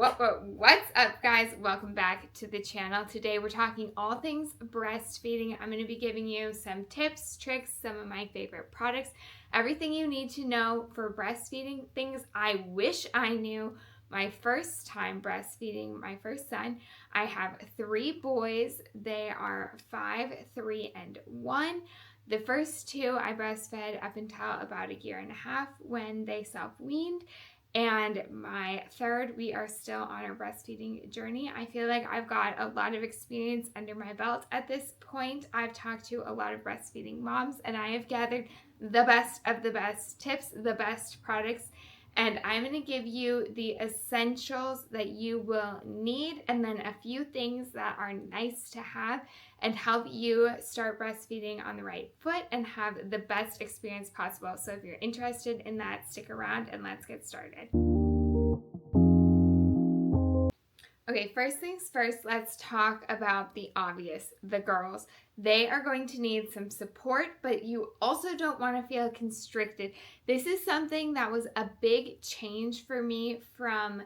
What's up, guys? Welcome back to the channel. Today we're talking all things breastfeeding. I'm going to be giving you some tips, tricks, some of my favorite products, everything you need to know for breastfeeding, things I wish I knew my first time breastfeeding my first son. I have 3 boys. They are 5, 3, and 1. The first 2 I breastfed up until about 1.5 years when they self-weaned. And my third, we are still on our breastfeeding journey. I feel like I've got a lot of experience under my belt at this point. I've talked to a lot of breastfeeding moms, and I have gathered the best of the best tips, the best products, and I'm going to give you the essentials that you will need, and then a few things that are nice to have and help you start breastfeeding on the right foot and have the best experience possible. So if you're interested in that, stick around and let's get started. Okay, first things first, let's talk about the obvious, the girls. They are going to need some support, but you also don't want to feel constricted. This is something that was a big change for me from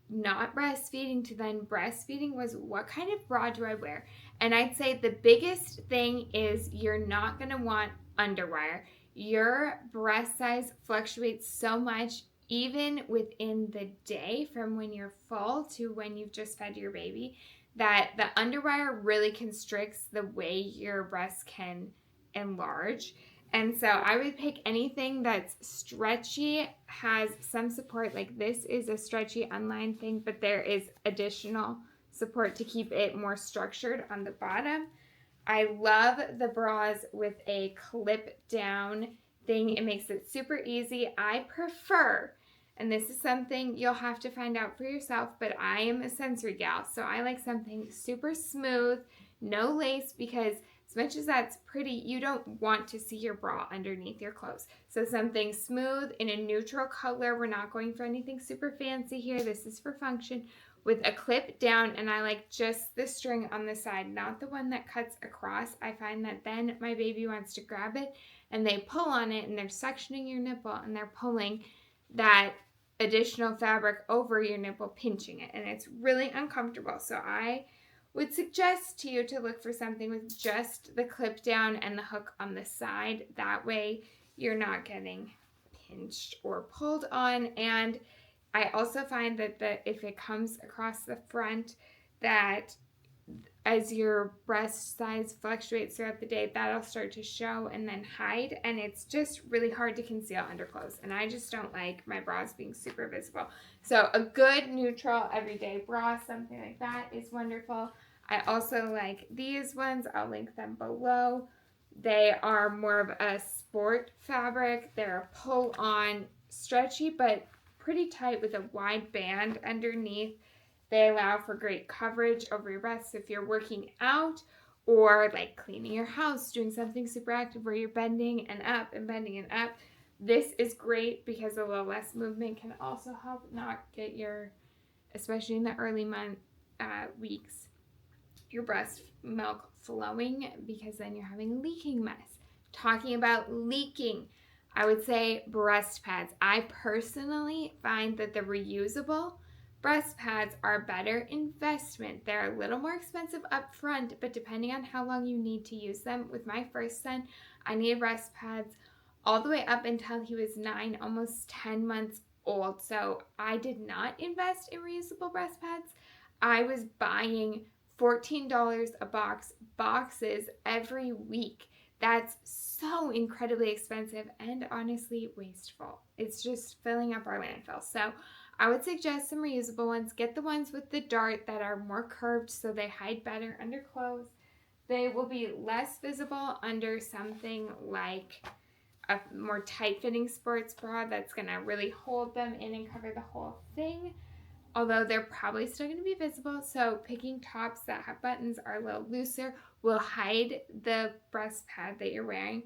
not breastfeeding to then breastfeeding, was what kind of bra do I wear? And I'd say the biggest thing is you're not going to want underwire. Your breast size fluctuates so much even within the day from when you're full to when you've just fed your baby, that the underwire really constricts the way your breasts can enlarge. And so I would pick anything that's stretchy, has some support. Like this is a stretchy unlined thing, but there is additional support to keep it more structured on the bottom. I love the bras with a clip down thing. It makes it super easy. I prefer, and this is something you'll have to find out for yourself, but I am a sensory gal, so I like something super smooth, no lace, because as much as that's pretty, you don't want to see your bra underneath your clothes. So something smooth in a neutral color. We're not going for anything super fancy here. This is for function, with a clip down, and I like just the string on the side, not the one that cuts across. I find that then my baby wants to grab it and they pull on it and they're suctioning your nipple and they're pulling that additional fabric over your nipple, pinching it, and it's really uncomfortable. So I would suggest to you to look for something with just the clip down and the hook on the side. That way you're not getting pinched or pulled on. And I also find that if it comes across the front, that as your breast size fluctuates throughout the day, that'll start to show and then hide, and it's just really hard to conceal underclothes, and I just don't like my bras being super visible. So a good neutral everyday bra, something like that, is wonderful. I also like these ones. I'll link them below. They are more of a sport fabric. They're a pull-on, stretchy, but pretty tight with a wide band underneath. They allow for great coverage over your breasts if you're working out or like cleaning your house, doing something super active where you're bending and up and bending and up. This is great because a little less movement can also help not get your, especially in the early weeks, your breast milk flowing, because then you're having a leaking mess. Talking about leaking, I would say breast pads. I personally find that the reusable breast pads are a better investment. They're a little more expensive up front, but depending on how long you need to use them. With my first son, I needed breast pads all the way up until he was 9, almost 10 months old. So I did not invest in reusable breast pads. I was buying $14 a boxes every week. That's so incredibly expensive and honestly wasteful. It's just filling up our landfill. So I would suggest some reusable ones. Get the ones with the dart that are more curved so they hide better under clothes. They will be less visible under something like a more tight-fitting sports bra that's going to really hold them in and cover the whole thing, although they're probably still going to be visible. So picking tops that have buttons are a little looser will hide the breast pad that you're wearing,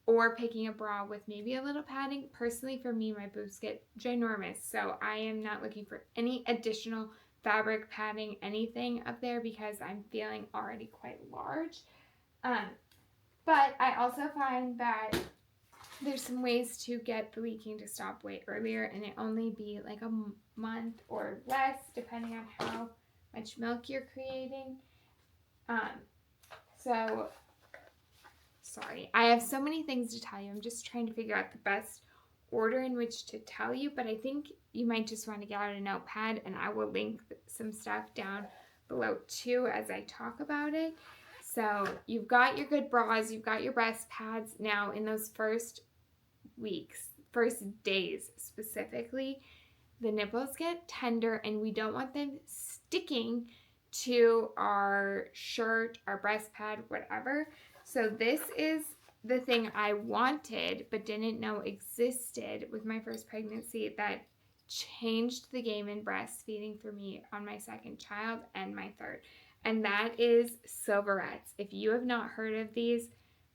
or picking a bra with maybe a little padding. Personally, for me, my boobs get ginormous, so I am not looking for any additional fabric padding, anything up there, because I'm feeling already quite large. But I also find that there's some ways to get the leaking to stop way earlier, and it only be like month or less, depending on how much milk you're creating. So, sorry, I have so many things to tell you. I'm just trying to figure out the best order in which to tell you, but I think you might just want to get out a notepad, and I will link some stuff down below too as I talk about it. So you've got your good bras, you've got your breast pads. Now in those first weeks, first days specifically, the nipples get tender and we don't want them sticking to our shirt, our breast pad, whatever. So this is the thing I wanted but didn't know existed with my first pregnancy that changed the game in breastfeeding for me on my second child and my third. And that is silverettes. If you have not heard of these,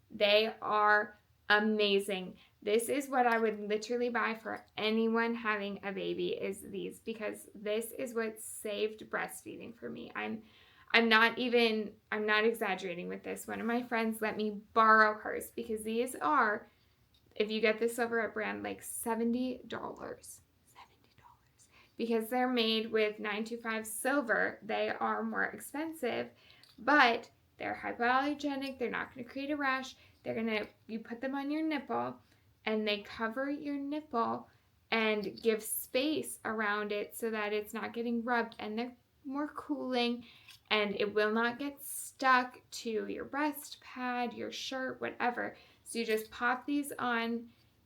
they are amazing. This is what I would literally buy for anyone having a baby, is these, because this is what saved breastfeeding for me. I'm not exaggerating with this. One of my friends let me borrow hers because these are, if you get the silverette brand, like $70. Because they're made with 925 silver, they are more expensive, but they're hypoallergenic. They're not going to create a rash. You put them on your nipple and they cover your nipple and give space around it so that it's not getting rubbed, and they're more cooling and it will not get stuck to your breast pad, your shirt, whatever. So you just pop these on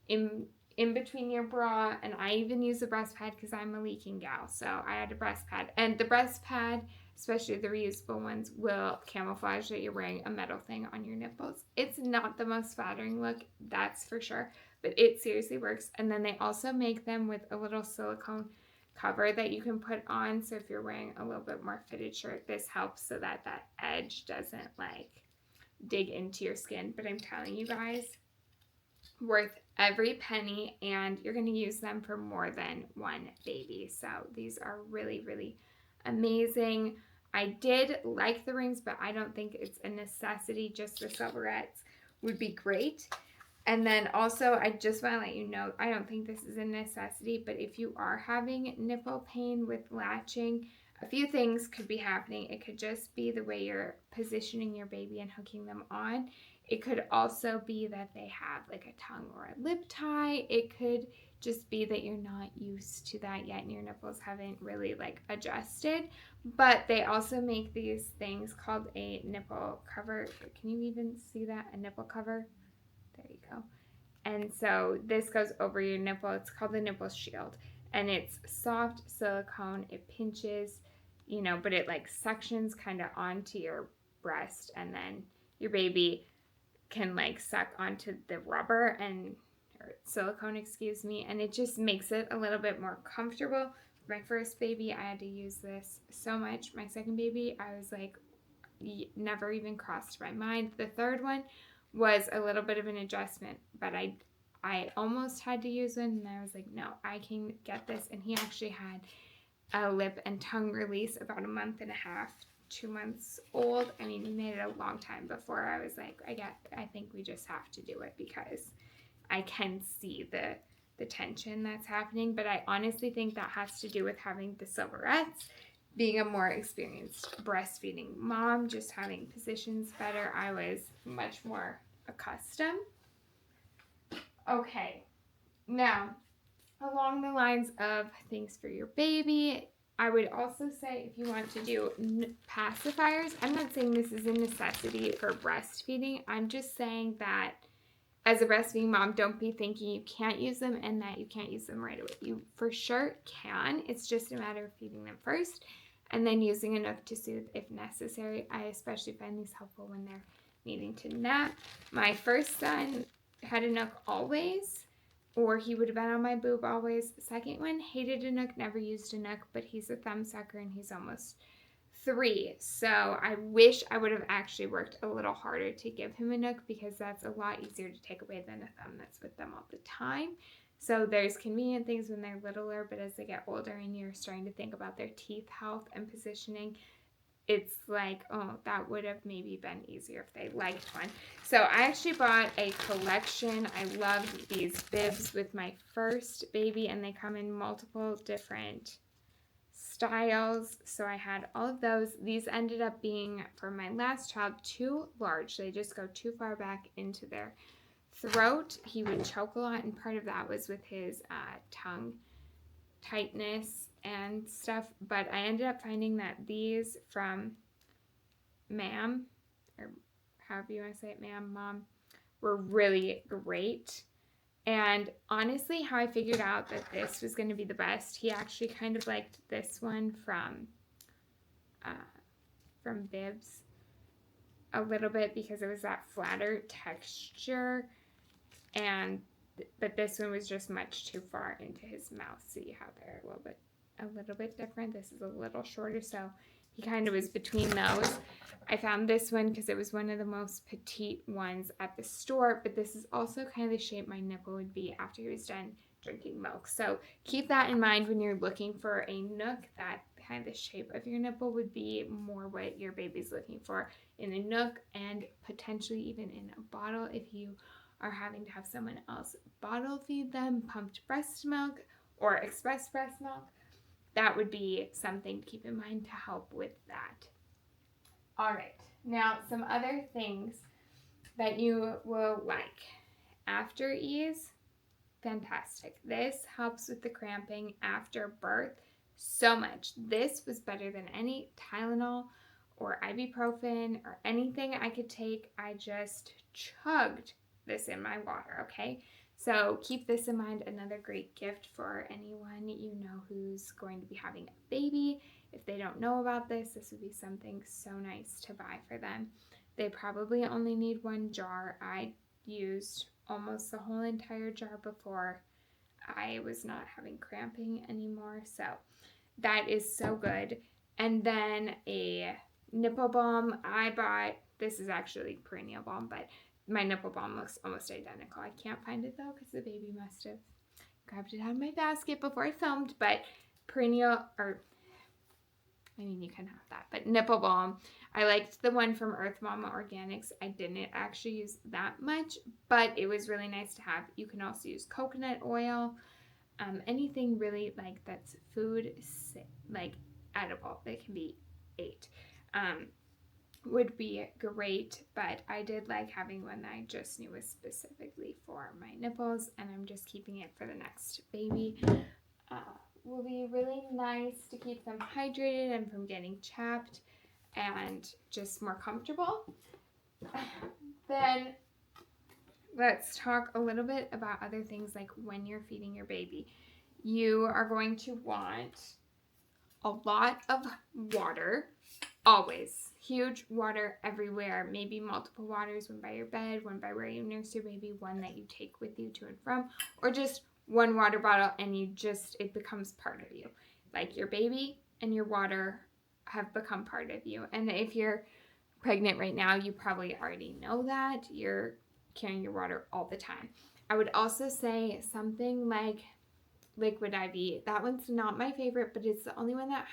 in between your bra, and I even use a breast pad because I'm a leaking gal, so I had a breast pad. And the breast pad, especially the reusable ones, will camouflage that you're wearing a metal thing on your nipples. It's not the most flattering look, that's for sure, but it seriously works. And then they also make them with a little silicone cover that you can put on, so if you're wearing a little bit more fitted shirt, this helps so that that edge doesn't like dig into your skin. But I'm telling you guys, worth every penny, and you're going to use them for more than one baby. So these are really, really amazing. I did like the rings, but I don't think it's a necessity. Just the silverettes would be great. And then also, I just want to let you know, I don't think this is a necessity, but if you are having nipple pain with latching, a few things could be happening. It could just be the way you're positioning your baby and hooking them on. It could also be that they have like a tongue or a lip tie. It could just be that you're not used to that yet and your nipples haven't really like adjusted. But they also make these things called a nipple cover. Can you even see that? A nipple cover? There you go. And so this goes over your nipple. It's called the nipple shield. And it's soft silicone. It pinches, you know, but it like suctions kind of onto your breast, and then your baby can like suck onto the rubber or silicone, excuse me, and it just makes it a little bit more comfortable. My first baby, I had to use this so much. My second baby, I was like, never even crossed my mind. The third one was a little bit of an adjustment, but I almost had to use one, and I was like, no, I can get this. And he actually had a lip and tongue release about a month and a half, 2 months old. I mean, we made it a long time before I was like, I think we just have to do it because I can see the tension that's happening. But I honestly think that has to do with having the silverettes, being a more experienced breastfeeding mom, just having positions better. I was much more accustomed. Okay, now along the lines of things for your baby, I would also say if you want to do pacifiers, I'm not saying this is a necessity for breastfeeding. I'm just saying that as a breastfeeding mom, don't be thinking you can't use them and that you can't use them right away. You for sure can. It's just a matter of feeding them first and then using enough to soothe if necessary. I especially find these helpful when they're needing to nap. My first son had a nook always, or he would have been on my boob always. Second one hated a nook, never used a nook, but he's a thumb sucker and he's almost 3. So I wish I would have actually worked a little harder to give him a nook, because that's a lot easier to take away than a thumb that's with them all the time. So there's convenient things when they're littler, but as they get older and you're starting to think about their teeth health and positioning, it's like, oh, that would have maybe been easier if they liked one. So I actually bought a collection. I loved these bibs with my first baby, and they come in multiple different styles. So I had all of those. These ended up being, for my last child, too large. They just go too far back into their throat. He would choke a lot, and part of that was with his tongue tightness and stuff. But I ended up finding that these from Ma'am, or however you want to say it, Mom, were really great. And honestly, how I figured out that this was going to be the best, he actually kind of liked this one from Bibs a little bit because it was that flatter texture, but this one was just much too far into his mouth. See how they're a little bit different. This is a little shorter, so he kind of was between those. I found this one because it was one of the most petite ones at the store, but this is also kind of the shape my nipple would be after he was done drinking milk. So keep that in mind when you're looking for a nook. That kind of the shape of your nipple would be more what your baby's looking for in a nook, and potentially even in a bottle if you are having to have someone else bottle feed them pumped breast milk or express breast milk. That would be something to keep in mind to help with that. All right, now some other things that you will like. After ease, fantastic. This helps with the cramping after birth so much. This was better than any Tylenol or ibuprofen or anything I could take. I just chugged this in my water, okay? So keep this in mind. Another great gift for anyone you know who's going to be having a baby. If they don't know about this, this would be something so nice to buy for them. They probably only need one jar. I used almost the whole entire jar before I was not having cramping anymore. So that is so good. And then a nipple balm I bought. This is actually perineal balm, but my nipple balm looks almost identical. I can't find it though because the baby must have grabbed it out of my basket before I filmed. But you can have that. But nipple balm, I liked the one from Earth Mama Organics. I didn't actually use that much, but it was really nice to have. You can also use coconut oil, anything really like that's food, like edible that can be ate. Would be great, but I did like having one that I just knew was specifically for my nipples, and I'm just keeping it for the next baby. Will be really nice to keep them hydrated and from getting chapped and just more comfortable. Then let's talk a little bit about other things like when you're feeding your baby. You are going to want a lot of water. Always. Huge water everywhere. Maybe multiple waters, one by your bed, one by where you nurse your baby, one that you take with you to and from, or just one water bottle and it becomes part of you. Like your baby and your water have become part of you. And if you're pregnant right now, you probably already know that. You're carrying your water all the time. I would also say something like Liquid IV. That one's not my favorite, but it's the only one that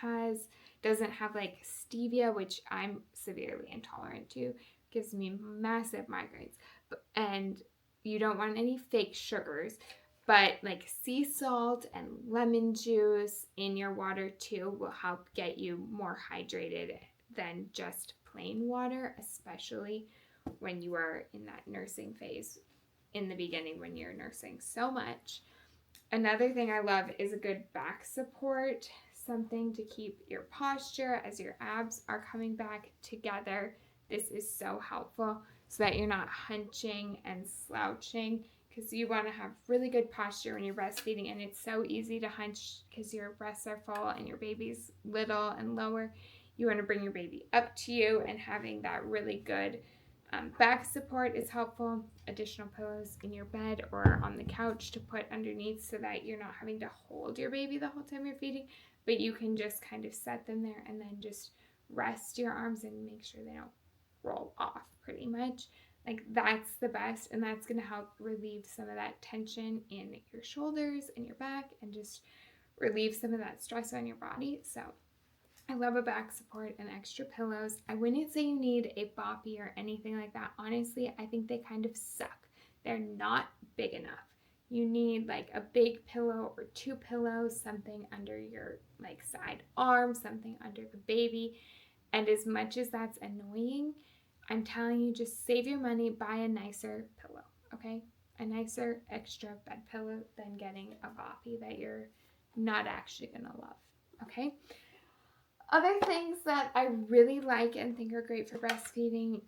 doesn't have like stevia, which I'm severely intolerant to. Gives me massive migraines. And you don't want any fake sugars, but like sea salt and lemon juice in your water too will help get you more hydrated than just plain water, especially when you are in that nursing phase in the beginning when you're nursing so much. Another thing I love is a good back support, something to keep your posture as your abs are coming back together. This is so helpful so that you're not hunching and slouching, because you want to have really good posture when you're breastfeeding, and it's so easy to hunch because your breasts are full and your baby's little and lower. You want to bring your baby up to you, and having that really good back support is helpful. Additional pillows in your bed or on the couch to put underneath so that you're not having to hold your baby the whole time you're feeding, but you can just kind of set them there and then just rest your arms and make sure they don't roll off pretty much. Like that's the best, and that's going to help relieve some of that tension in your shoulders and your back and just relieve some of that stress on your body. So I love a back support and extra pillows. I wouldn't say you need a boppy or anything like that. Honestly, I think they kind of suck. They're not big enough. you need like a big pillow or 2 pillows, something under your like side arm, something under the baby. And as much as that's annoying, I'm telling you, just save your money, buy a nicer pillow, okay? A nicer extra bed pillow than getting a boppy that you're not actually gonna love, okay? Other things that I really like and think are great for breastfeeding,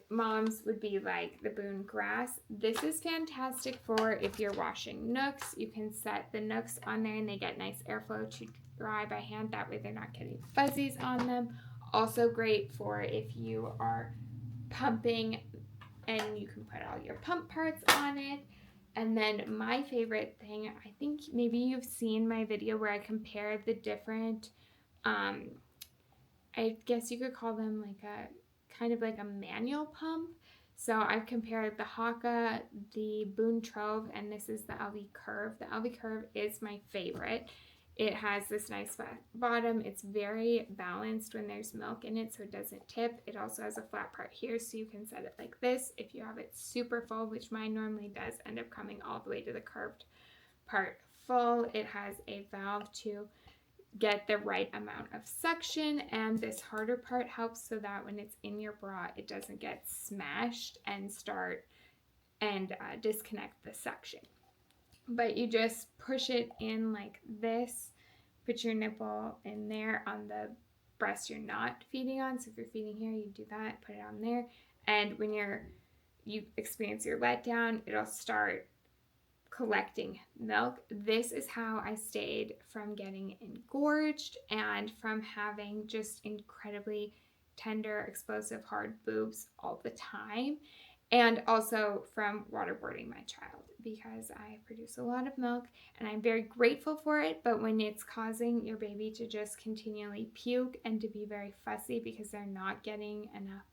moms would be like the Boone grass. This is fantastic for if you're washing nooks. You can set the nooks on there and they get nice airflow to dry by hand. That way they're not getting fuzzies on them. Also great for if you are pumping and you can put all your pump parts on it. And then my favorite thing, I think maybe you've seen my video where I compare the different I guess you could call them like a kind of like a manual pump. So I've compared the Haka, the Boone Trove, and this is the LV Curve. The LV Curve is my favorite. It has this nice flat bottom. It's very balanced when there's milk in it, so it doesn't tip. It also has a flat part here, so you can set it like this. If you have it super full, which mine normally does end up coming all the way to the curved part full, it has a valve to get the right amount of suction, and this harder part helps so that when it's in your bra it doesn't get smashed and disconnect the suction. But you just push it in like this, put your nipple in there on the breast you're not feeding on. So if you're feeding here, you do that, put it on there, and when you experience your letdown, it'll start collecting milk. This is how I stayed from getting engorged and from having just incredibly tender, explosive, hard boobs all the time, and also from waterboarding my child, because I produce a lot of milk and I'm very grateful for it. But when it's causing your baby to just continually puke and to be very fussy because they're not getting enough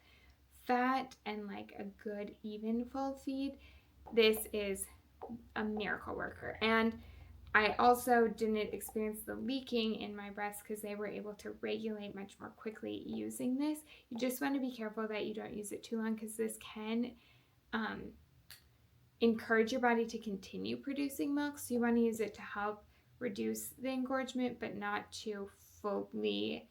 fat and like a good even full feed, this is a miracle worker. And I also didn't experience the leaking in my breasts because they were able to regulate much more quickly using this. You just want to be careful that you don't use it too long, because this can encourage your body to continue producing milk. So you want to use it to help reduce the engorgement, but not to fully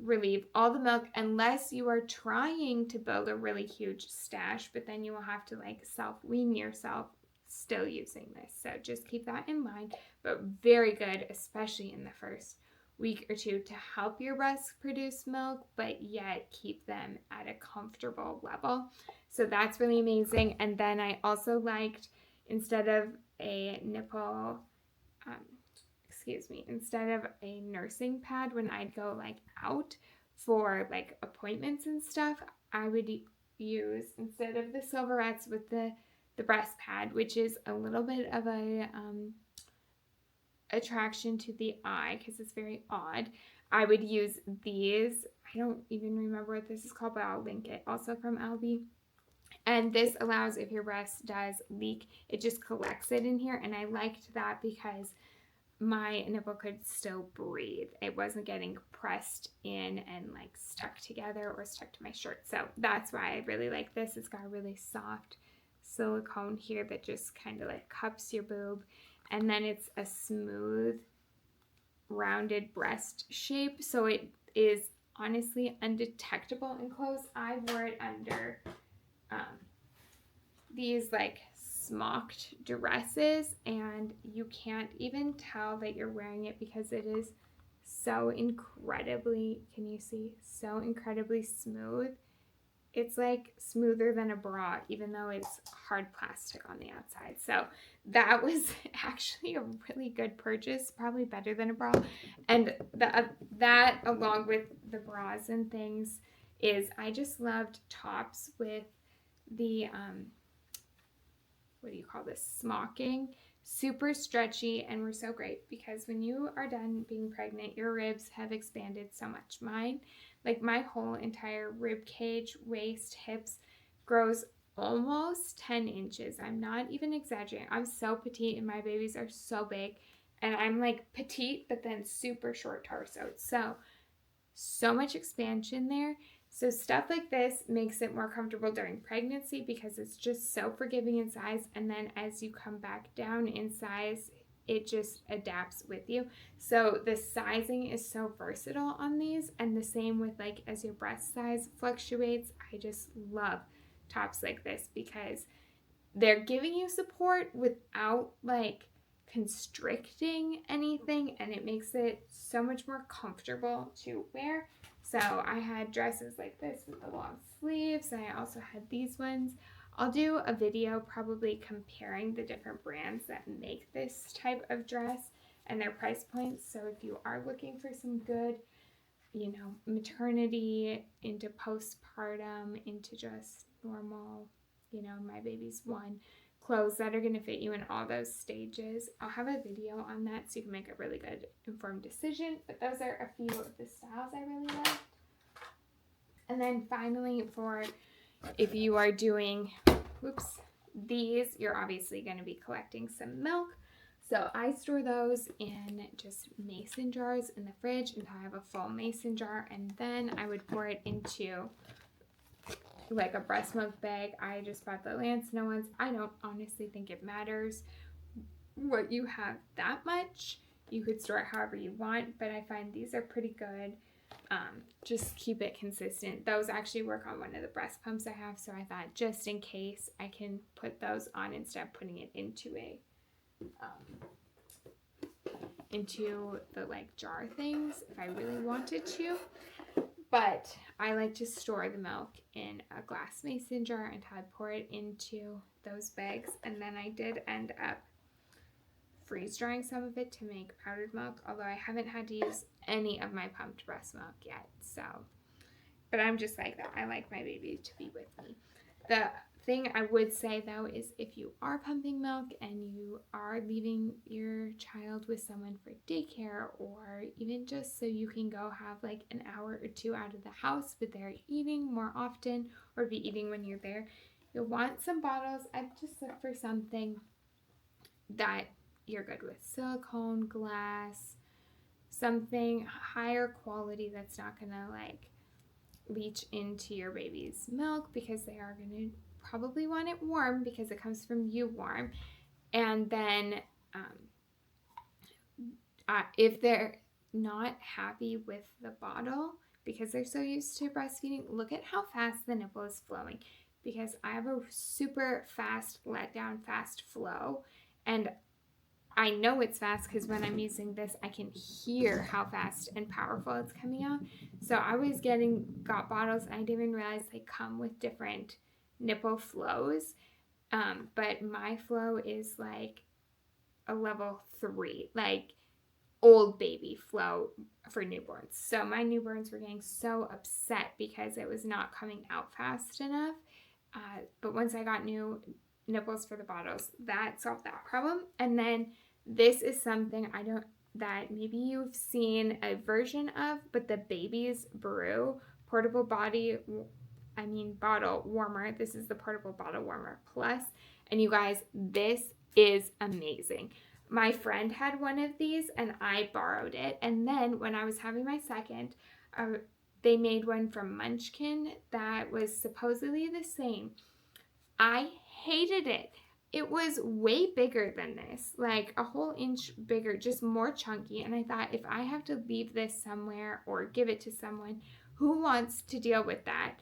relieve all the milk, unless you are trying to build a really huge stash, but then you will have to like self-wean yourself still using this. So just keep that in mind, but very good, especially in the first week or two, to help your breasts produce milk, but yet keep them at a comfortable level. So that's really amazing. And then I also liked, instead of a nipple, instead of a nursing pad, when I'd go like out for like appointments and stuff, I would use, instead of the Silverettes with the breast pad, which is a little bit of a attraction to the eye because it's very odd, I would use these. I don't even remember what this is called, but I'll link it, also from LV. And this allows, if your breast does leak, it just collects it in here. And I liked that because my nipple could still breathe. It wasn't getting pressed in and like stuck together or stuck to my shirt. So that's why I really like this. It's got a really soft silicone here that just kind of like cups your boob. And then it's a smooth, rounded breast shape. So it is honestly undetectable in clothes. I wore it under these like smocked dresses, and you can't even tell that you're wearing it because it is so incredibly, can you see, so incredibly smooth. It's like smoother than a bra, even though it's hard plastic on the outside. So that was actually a really good purchase, probably better than a bra. And that along with the bras and things is, I just loved tops with the what do you call this, smocking, super stretchy, and were so great because when you are done being pregnant, your ribs have expanded so much. Mine, like my whole entire rib cage, waist, hips grows almost 10 inches. I'm not even exaggerating. I'm so petite and my babies are so big, and I'm like petite but then super short torso. So much expansion there. So stuff like this makes it more comfortable during pregnancy because it's just so forgiving in size, and then as you come back down in size, it just adapts with you. So the sizing is so versatile on these, and the same with like as your breast size fluctuates. I just love tops like this because they're giving you support without like constricting anything, and it makes it so much more comfortable to wear. So I had dresses like this with the long sleeves, and I also had these ones. I'll do a video probably comparing the different brands that make this type of dress and their price points. So if you are looking for some good, you know, maternity into postpartum into just normal, you know, my baby's one, clothes that are going to fit you in all those stages, I'll have a video on that so you can make a really good informed decision. But those are a few of the styles I really like. And then finally, for if you are doing, these, you're obviously going to be collecting some milk. So I store those in just mason jars in the fridge until I have a full mason jar, and then I would pour it into like a breast milk bag. I just bought the Lancino ones. I don't honestly think it matters what you have that much. You could store it however you want, but I find these are pretty good. Just keep it consistent. Those actually work on one of the breast pumps I have, so I thought just in case I can put those on instead of putting it into a into the like jar things if I really wanted to. But I like to store the milk in a glass mason jar until I pour it into those bags, and then I did end up freeze drying some of it to make powdered milk, although I haven't had to use any of my pumped breast milk yet. So, but I'm just like that. I like my baby to be with me. The thing I would say though is if you are pumping milk and you are leaving your child with someone for daycare, or even just so you can go have like an hour or two out of the house, but they're eating more often or be eating when you're there, you'll want some bottles. I'd just look for something that you're good with. Silicone, glass, something higher quality that's not gonna like leach into your baby's milk, because they are gonna probably want it warm because it comes from you warm. And then if they're not happy with the bottle because they're so used to breastfeeding, look at how fast the nipple is flowing, because I have a super fast letdown, fast flow, and I know it's fast because when I'm using this, I can hear how fast and powerful it's coming out. So I was got bottles, and I didn't even realize they come with different nipple flows. But my flow is like a level 3, like old baby flow for newborns. So my newborns were getting so upset because it was not coming out fast enough. But once I got new nipples for the bottles, that solved that problem. And then this is something that maybe you've seen a version of, but the Baby's Brew portable bottle warmer. This is the portable bottle warmer plus, and you guys, this is amazing. My friend had one of these and I borrowed it, and then when I was having my second, they made one from Munchkin that was supposedly the same. I hated it. It was way bigger than this, like a whole inch bigger, just more chunky. And I thought, if I have to leave this somewhere or give it to someone, who wants to deal with that?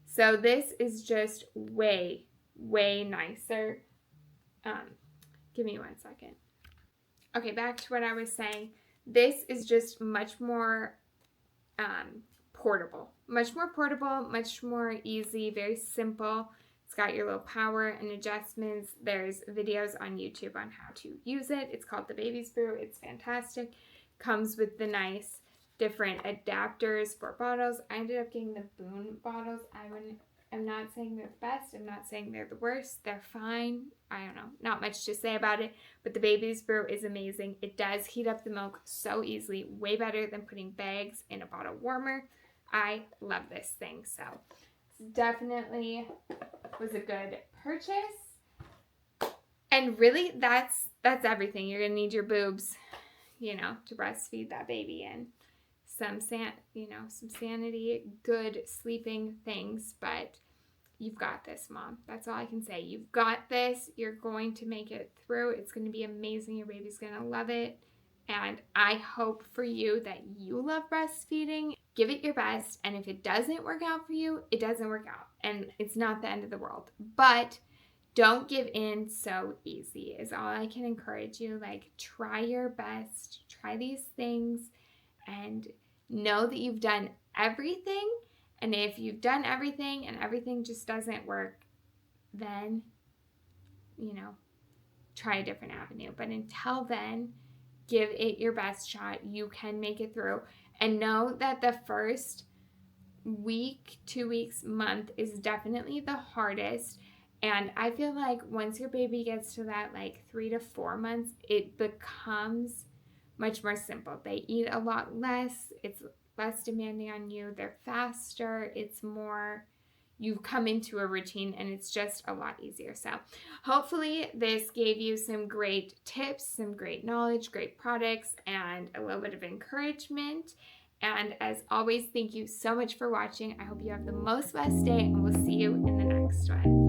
So this is just way, way nicer. Give me 1 second. Okay, back to what I was saying. This is just much more portable. Much more easy, very simple. It's got your little power and adjustments. There's videos on YouTube on how to use it. It's called the Baby's Brew. It's fantastic. Comes with the nice different adapters for bottles. I ended up getting the Boone bottles. I'm not saying they're the best. I'm not saying they're the worst. They're fine. I don't know. Not much to say about it. But the Baby's Brew is amazing. It does heat up the milk so easily. Way better than putting bags in a bottle warmer. I love this thing. So definitely was a good purchase. And really, that's everything. You're gonna need your boobs, to breastfeed that baby in. some sanity, good sleeping things, but you've got this, Mom. That's all I can say. You've got this. You're going to make it through. It's going to be amazing. Your baby's going to love it. And I hope for you that you love breastfeeding. Give it your best. And if it doesn't work out for you, it doesn't work out. And it's not the end of the world. But don't give in so easy is all I can encourage you. Like, try your best. Try these things. And know that you've done everything. And if you've done everything and everything just doesn't work, then, try a different avenue. But until then, give it your best shot. You can make it through. And know that the first week, 2 weeks, month is definitely the hardest. And I feel like once your baby gets to that 3 to 4 months, it becomes much more simple. They eat a lot less. It's less demanding on you. They're faster. It's more, you come into a routine and it's just a lot easier. So hopefully this gave you some great tips, some great knowledge, great products, and a little bit of encouragement. And as always, thank you so much for watching. I hope you have the most blessed day, and we'll see you in the next one.